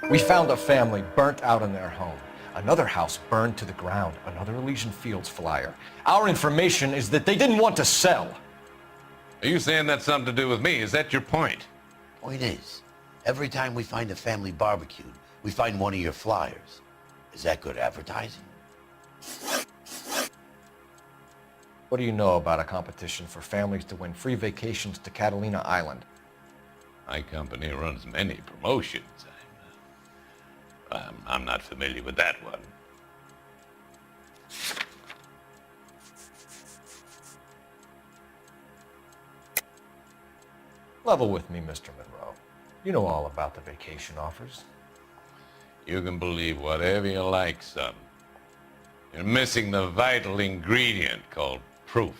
We found a family burnt out in their home. Another house burned to the ground. Another Elysian Fields flyer. Our information is that they didn't want to sell. Are you saying that's something to do with me? Is that your point? Point is, every time we find a family barbecued, we find one of your flyers. Is that good advertising? What do you know about a competition for families to win free vacations to Catalina Island? My company runs many promotions. I'm not familiar with that one. Level with me, Mr. Monroe. You know all about the vacation offers. You can believe whatever you like, son. You're missing the vital ingredient called proof.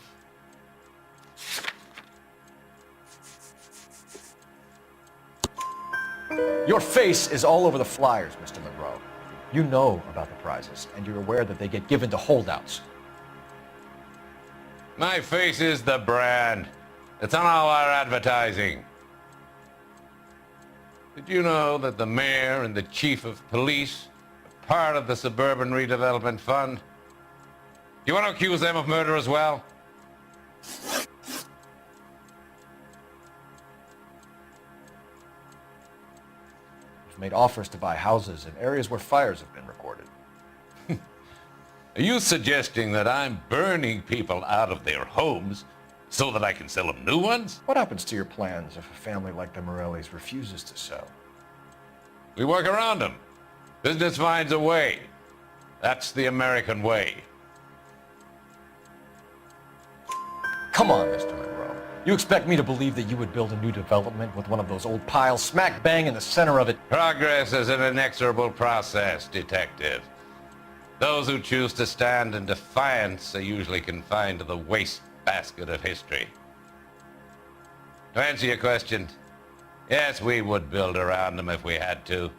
Your face is all over the flyers, Mr. Monroe. You know about the prizes, and you're aware that they get given to holdouts. My face is the brand. It's on all our advertising. Did you know that the mayor and the chief of police are part of the Suburban Redevelopment Fund? Do you want to accuse them of murder as well? You've made offers to buy houses in areas where fires have been recorded. Are you suggesting that I'm burning people out of their homes so that I can sell them new ones? What happens to your plans if a family like the Morellis refuses to sell? We work around them. Business finds a way. That's the American way. Come on, Mr. Monroe. You expect me to believe that you would build a new development with one of those old piles smack bang in the center of it? Progress is an inexorable process, detective. Those who choose to stand in defiance are usually confined to the wastebasket of history. To answer your question, yes, we would build around them if we had to.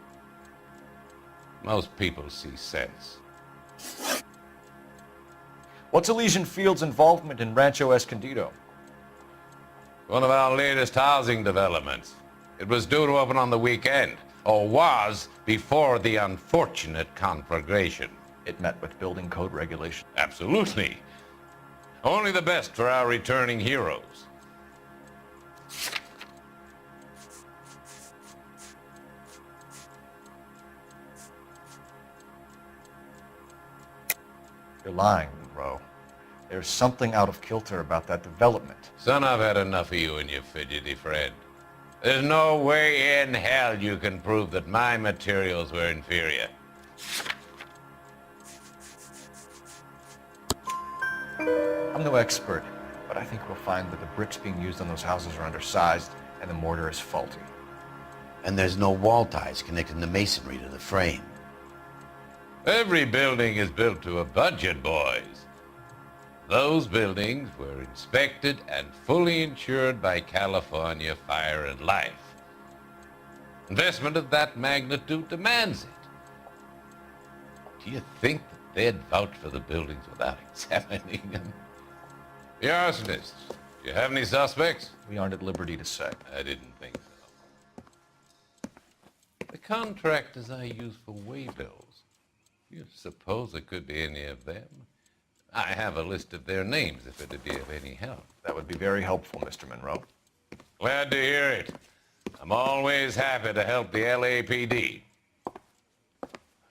Most people see sense. What's Elysian Fields' involvement in Rancho Escondido? One of our latest housing developments. It was due to open on the weekend, or was before the unfortunate conflagration. It met with building code regulation. Absolutely. Only the best for our returning heroes. You're lying, Monroe. There's something out of kilter about that development. Son, I've had enough of you and your fidgety friend. There's no way in hell you can prove that my materials were inferior. I'm no expert, but I think we'll find that the bricks being used on those houses are undersized and the mortar is faulty. And there's no wall ties connecting the masonry to the frame. Every building is built to a budget, boys. Those buildings were inspected and fully insured by California Fire and Life. Investment of that magnitude demands it. Do you think that they'd vouch for the buildings without examining them? The arsonists, do you have any suspects? We aren't at liberty to say. I didn't think so. The contractors I use for waybills, do you suppose it could be any of them? I have a list of their names if it'd be of any help. That would be very helpful, Mr. Monroe. Glad to hear it. I'm always happy to help the LAPD.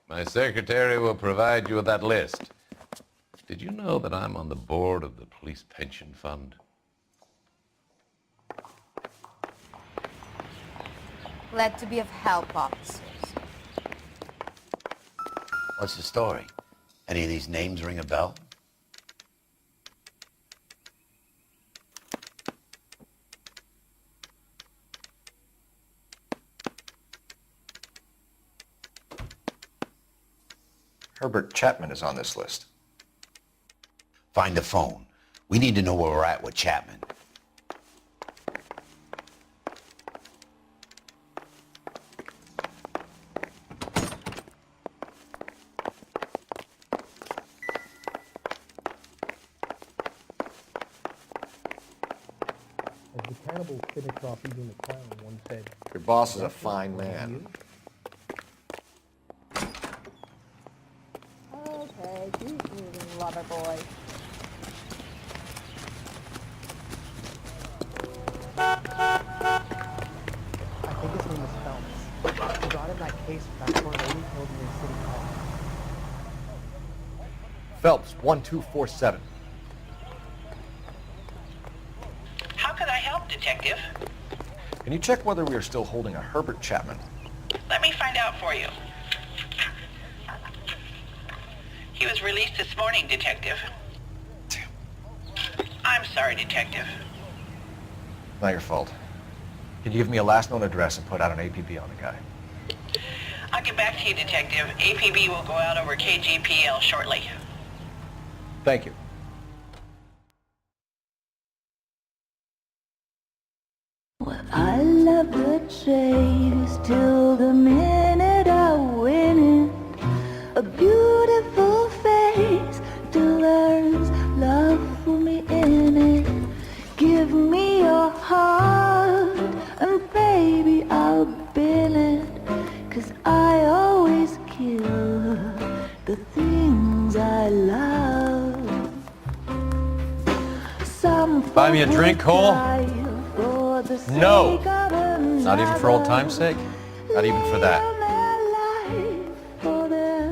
My secretary will provide you with that list. Did you know that I'm on the board of the Police Pension Fund? Glad to be of help, officers. What's the story? Any of these names ring a bell? Herbert Chapman is on this list. Find the phone. We need to know where we're at with Chapman. As the cannibal finished off eating the clown, one said, Your boss is a fine man. boy. I think his name was Phelps. He brought in that case with that poor lady killed near City Hall. Phelps, 1247. How can I help, Detective? Can you check whether we are still holding a Herbert Chapman? Let me find out for you. He was released this morning, Detective. I'm sorry, Detective. Not your fault. Can you give me a last known address and put out an APB on the guy? I'll get back to you, Detective. APB will go out over KGPL shortly. Thank you. Well, I love the chase till the minute I win it. A beautiful face till there's love for me in it. Give me your heart and baby I'll bill it. 'Cause I always kill the things I love. Some Buy me a drink, Cole? No! Not even for old time's sake? Not even for that.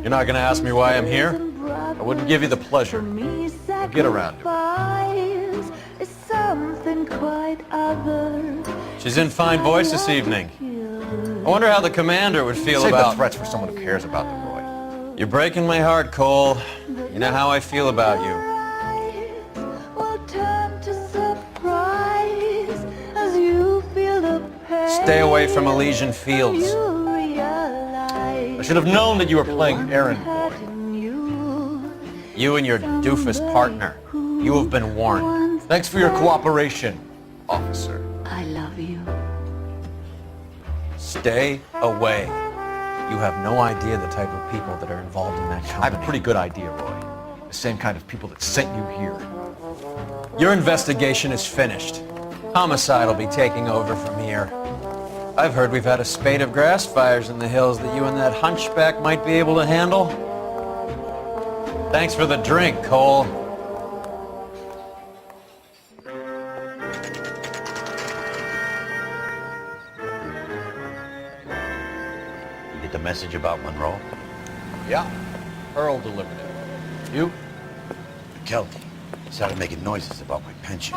You're not gonna ask me why I'm here? I wouldn't give you the pleasure. We'll get around to it. She's in fine voice this evening. I wonder how the commander would feel Save the about... threats for someone who cares about the Roy. You're breaking my heart, Cole. You know how I feel about you. Stay away from Elysian Fields. I should have known that you were playing errand boy. You and your doofus partner. You have been warned. Thanks for your cooperation, officer. I love you. Stay away. You have no idea the type of people that are involved in that company. I have a pretty good idea, Roy. The same kind of people that sent you here. Your investigation is finished. Homicide will be taking over from here. I've heard we've had a spate of grass fires in the hills that you and that hunchback might be able to handle. Thanks for the drink, Cole. You get the message about Monroe? Yeah, Earl delivered it. You? Kelty started making noises about my pension.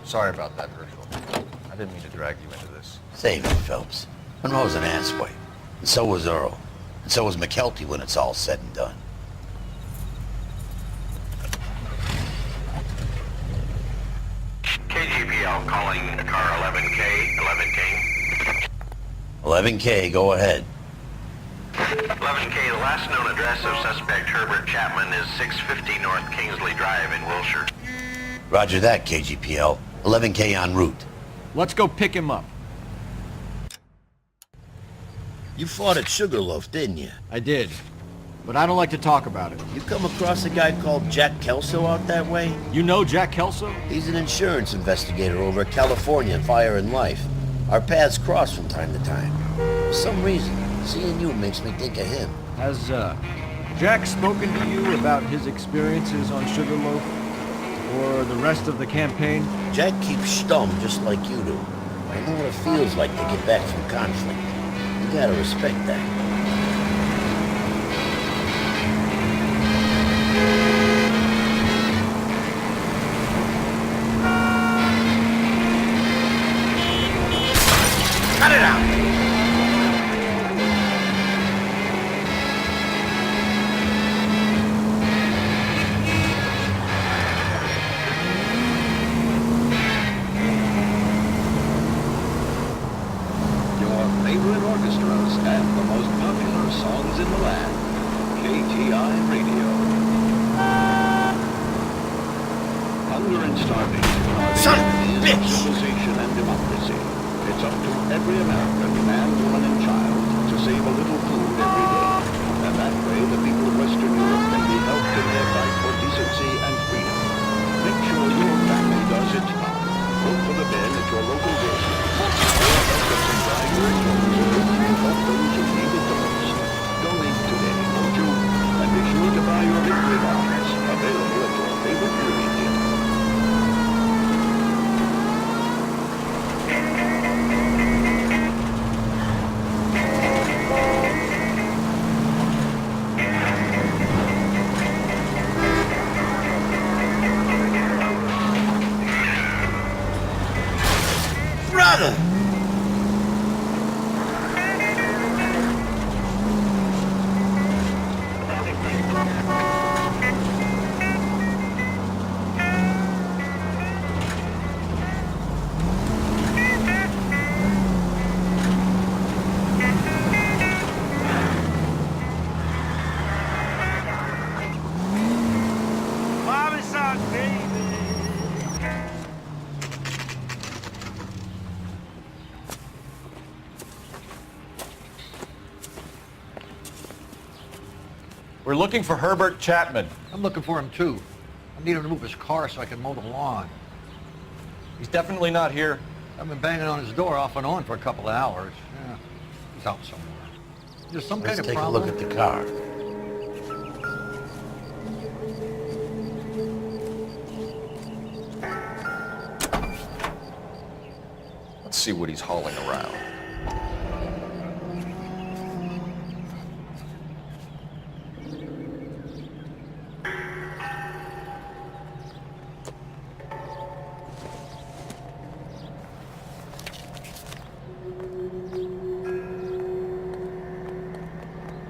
Sorry about that, Virgil. I didn't mean to drag you into this. Save it, Phelps. Monroe's an asswipe. And so was Earl. And so was McKelty when it's all said and done. KGPL calling car 11K, 11K, go ahead. 11K, the last known address of suspect Herbert Chapman is 650 North Kingsley Drive in Wilshire. Roger that, KGPL. 11K en route. Let's go pick him up. You fought at Sugarloaf, didn't you? I did, but I don't like to talk about it. You come across a guy called Jack Kelso out that way? You know Jack Kelso? He's an insurance investigator over at California Fire and Life. Our paths cross from time to time. For some reason, seeing you makes me think of him. Has, Jack spoken to you about his experiences on Sugarloaf? Or the rest of the campaign? Jack keeps stum just like you do. I know what it feels like to get back from conflict. You gotta respect that. Cut it out! Your favorite orchestras and the most popular songs in the land. KTI Radio. Hunger and starvation are the Son of a enemies of bitch! civilization and democracy. It's up to every American, man, woman, and child to save a little food every day. And that way, the people of Western Europe can be helped in their fight for decency and freedom. Make sure your family does its part. Vote for the bin at your local grocery. Or help us in dry goods or reserves and help those who need it the most. Donate today, won't you? And be sure to We're looking for Herbert Chapman. I'm looking for him too. I need him to move his car so I can mow the lawn. He's definitely not here. I've been banging on his door off and on for a couple of hours. Yeah, he's out somewhere. There's some Let's kind of take problem. a look at the car. Let's see what he's hauling around.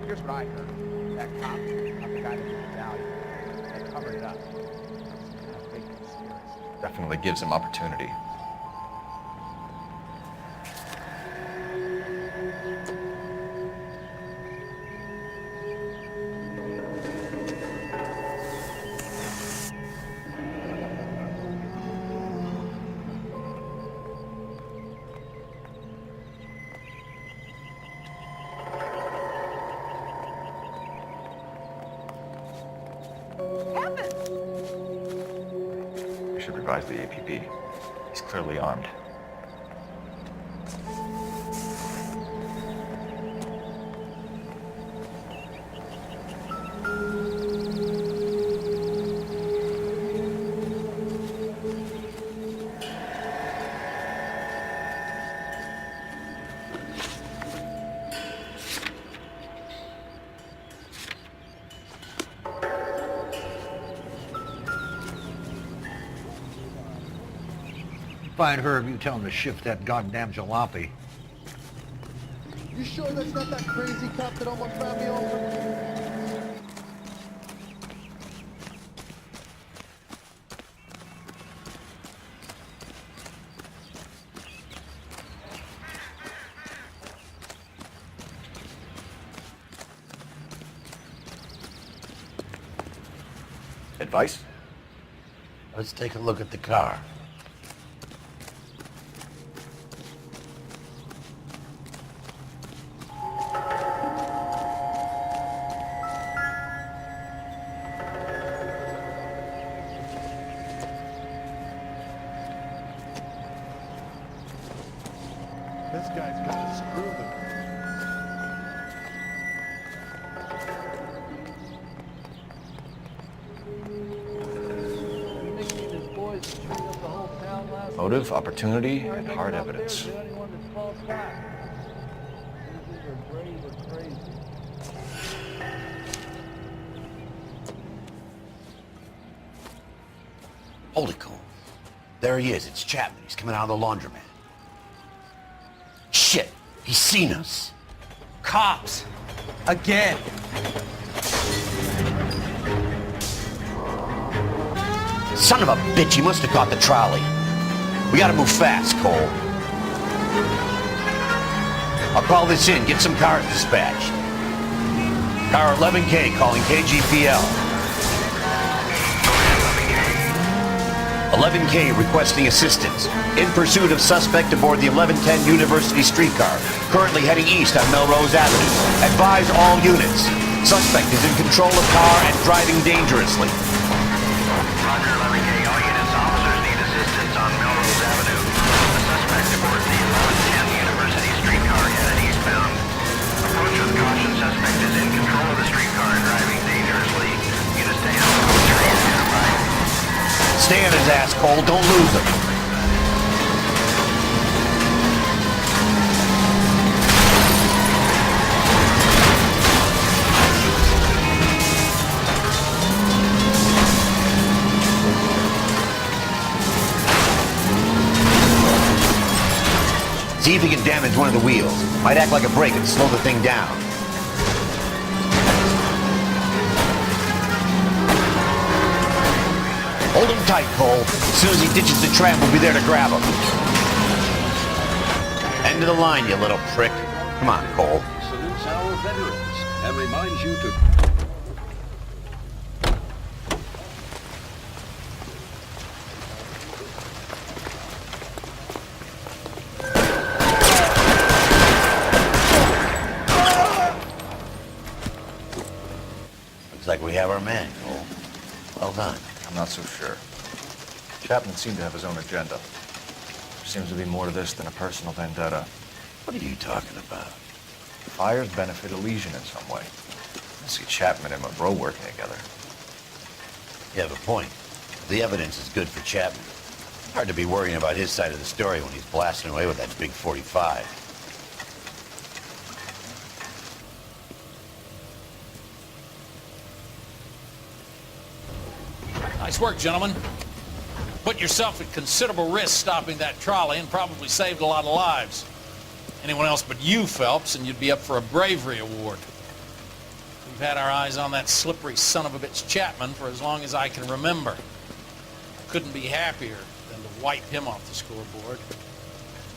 Here's what I heard. That cop, not the guy that did the medallion. They covered it up. Some kind of fake conspiracy. Definitely gives him opportunity. We should revise the APB. He's clearly armed. Find Herb, you tell him to shift that goddamn jalopy. You sure that's not that crazy cop that almost ran me over? Advice? Let's take a look at the car. This guy's got a screw them. Motive, opportunity, and hard evidence. Hold it, Cole. There he is. It's Chapman. He's coming out of the laundromat. Shit! He's seen us. Cops! Again! Son of a bitch, he must have caught the trolley. We gotta move fast, Cole. I'll call this in. Get some cars dispatched. Car 11K calling KGPL. 11K requesting assistance. In pursuit of suspect aboard the 1110 University streetcar. Currently heading east on Melrose Avenue. Advise all units. Suspect is in control of car and driving dangerously. Roger, 11K. All units, officers need assistance on Melrose Avenue. The suspect aboard the 1110 University streetcar headed eastbound. Approach with caution. Suspect is in control of the streetcar and driving dangerously. Units stay out of the tree identified. Stay on his ass, Cole. Don't lose him. See if he can damage one of the wheels. Might act like a brake and slow the thing down. Hold him tight, Cole. As soon as he ditches the tram, we'll be there to grab him. End of the line, you little prick. Come on, Cole. Salutes our veterans and reminds you to... have our man, Cole. Well done. I'm not so sure. Chapman seemed to have his own agenda. There seems to be more to this than a personal vendetta. What are you talking about? Fires benefit Elysian in some way. I see Chapman and Monroe working together. You have a point. The evidence is good for Chapman. Hard to be worrying about his side of the story when he's blasting away with that big 45. Nice work, gentlemen. Put yourself at considerable risk stopping that trolley and probably saved a lot of lives. Anyone else but you, Phelps, and you'd be up for a bravery award. We've had our eyes on that slippery son of a bitch Chapman for as long as I can remember. Couldn't be happier than to wipe him off the scoreboard.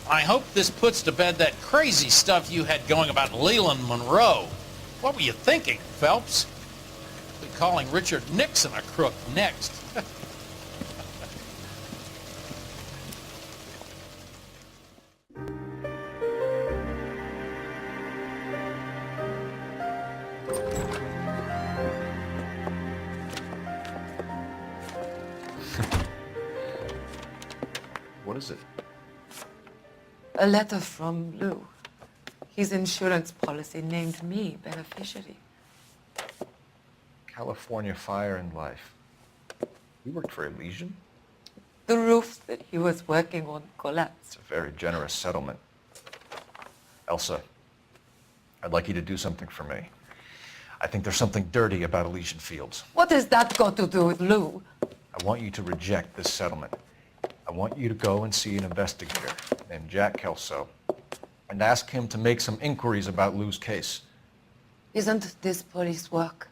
I hope this puts to bed that crazy stuff you had going about Leland Monroe. What were you thinking, Phelps? Be calling Richard Nixon a crook next. What is it? A letter from Lou. His insurance policy named me beneficiary. California Fire and Life. You worked for Elysian? The roof that he was working on collapsed. It's a very generous settlement. Elsa, I'd like you to do something for me. I think there's something dirty about Elysian Fields. What has that got to do with Lou? I want you to reject this settlement. I want you to go and see an investigator named Jack Kelso and ask him to make some inquiries about Lou's case. Isn't this police work?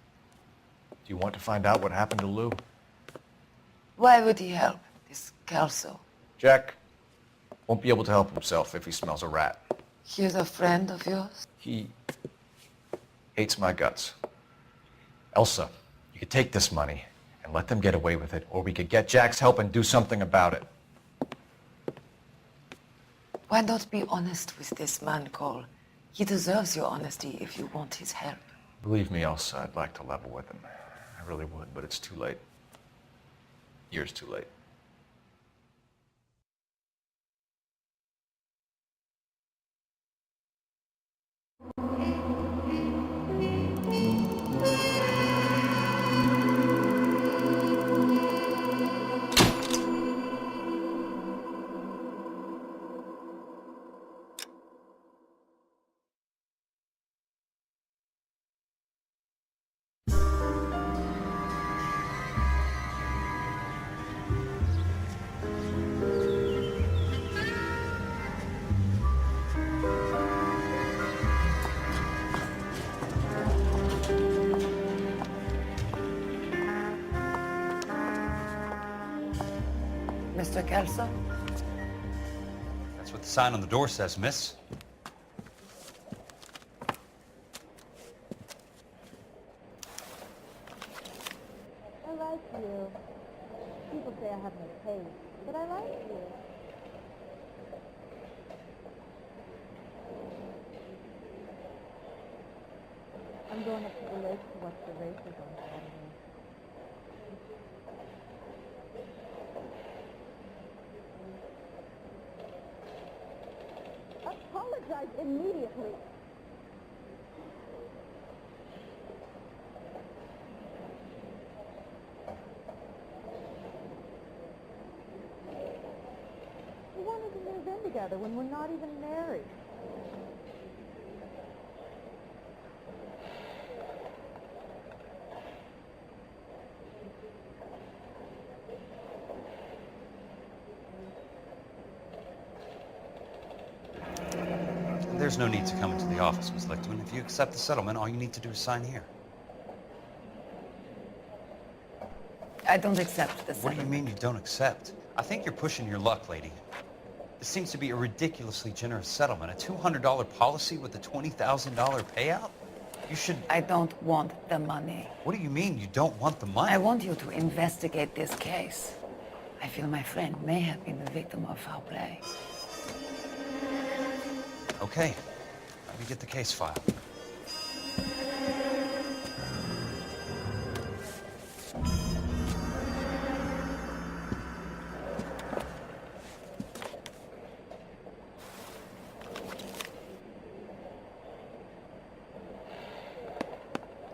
Do you want to find out what happened to Lou? Why would he help, this Kelso? Jack won't be able to help himself if he smells a rat. He's a friend of yours? He hates my guts. Elsa, you could take this money and let them get away with it, or we could get Jack's help and do something about it. Why not be honest with this man, Cole? He deserves your honesty if you want his help. Believe me, Elsa, I'd like to level with him. I really would, but it's too late. Years too late. Mr. Kelso? That's what the sign on the door says, miss. I like you. People say I have no taste, but I like you. I'm going up to the lake to watch the races on Saturday. Apologize immediately. We wanted to move in together when we're not even married. There's no need to come into the office, Miss Lichtman. If you accept the settlement, all you need to do is sign here. I don't accept the What do settlement. you mean you don't accept? I think you're pushing your luck, lady. This seems to be a ridiculously generous settlement. A $200 policy with a $20,000 payout? You should... I don't want the money. What do you mean you don't want the money? I want you to investigate this case. I feel my friend may have been the victim of foul play. Okay. Let me get the case file.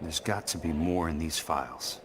There's got to be more in these files.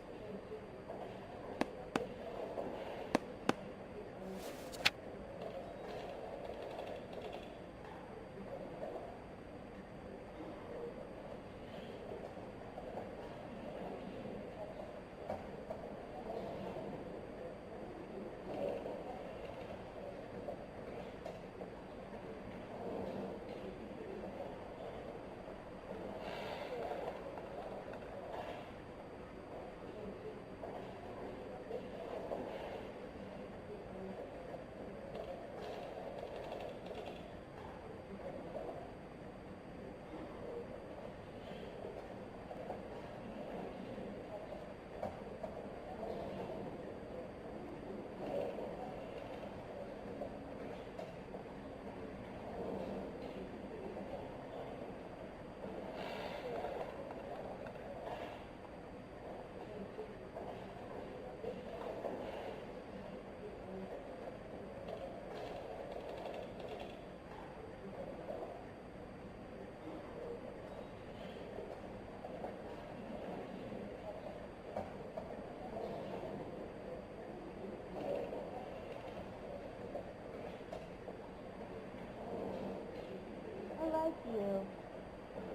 I like you.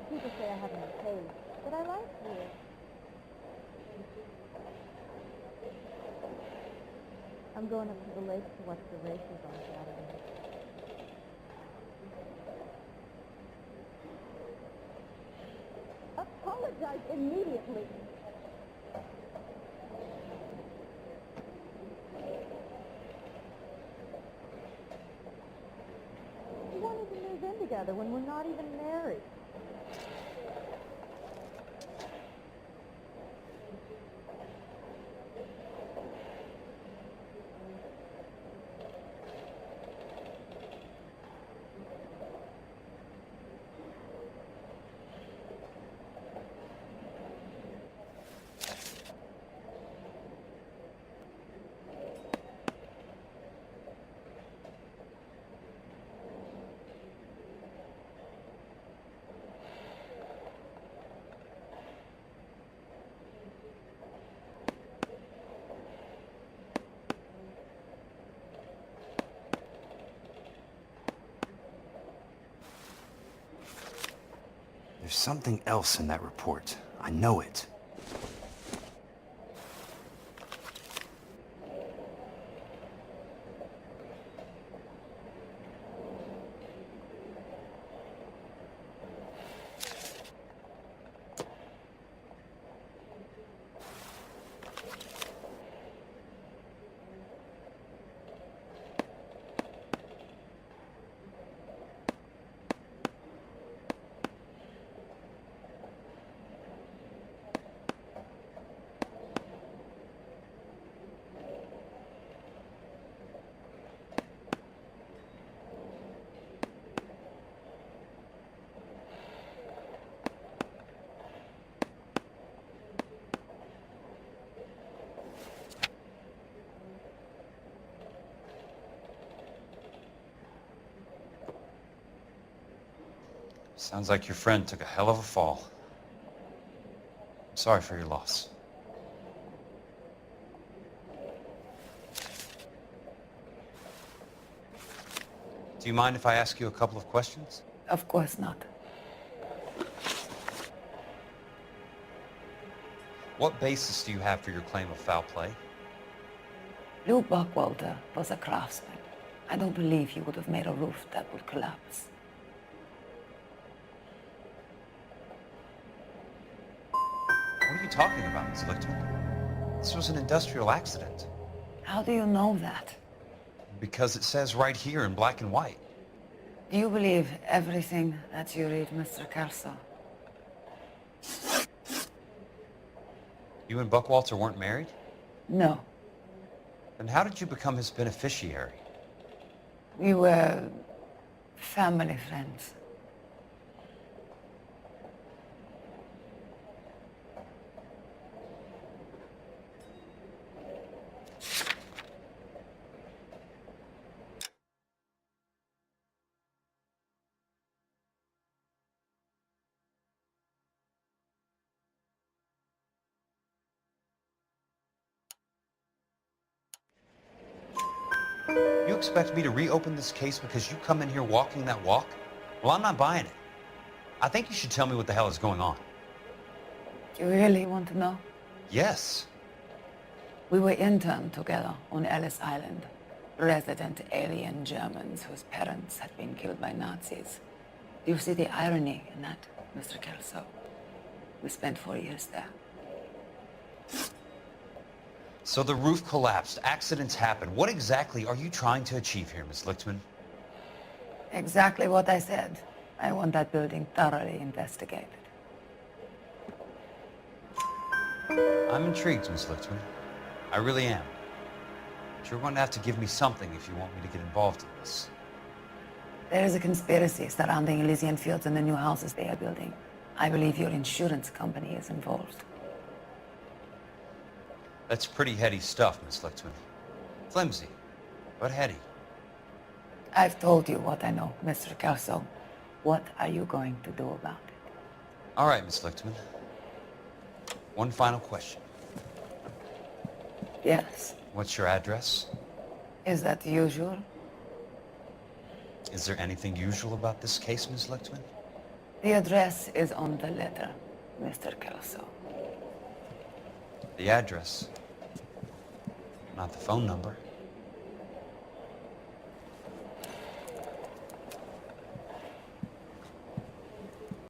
People say I have no taste, but I like you. I'm going up to the lake to watch the races on Saturday. Apologize immediately. We wanted to move in together when we're not even married. There's something else in that report. I know it. Sounds like your friend took a hell of a fall. I'm sorry for your loss. Do you mind if I ask you a couple of questions? Of course not. What basis do you have for your claim of foul play? Lou Buckwalter was a craftsman. I don't believe he would have made a roof that would collapse. What are you talking about, Ms. Lichtman? This was an industrial accident. How do you know that? Because it says right here in black and white. Do you believe everything that you read, Mr. Kelso? You and Buckwalter weren't married? No. Then how did you become his beneficiary? We were family friends. expect me to reopen this case because you come in here walking that walk? Well, I'm not buying it. I think you should tell me what the hell is going on. You really want to know? Yes. We were interned together on Ellis Island. Resident alien Germans whose parents had been killed by Nazis. Do you see the irony in that, Mr. Kelso? We spent 4 years there. So the roof collapsed, accidents happened. What exactly are you trying to achieve here, Miss Lichtman? Exactly what I said. I want that building thoroughly investigated. I'm intrigued, Miss Lichtman. I really am. But you're going to have to give me something if you want me to get involved in this. There is a conspiracy surrounding Elysian Fields and the new houses they are building. I believe your insurance company is involved. That's pretty heady stuff, Miss Lichtman. Flimsy, but heady. I've told you what I know, Mr. Kelso. What are you going to do about it? All right, Miss Lichtman. One final question. Yes. What's your address? Is that usual? Is there anything usual about this case, Miss Lichtman? The address is on the letter, Mr. Kelso. The address, not the phone number.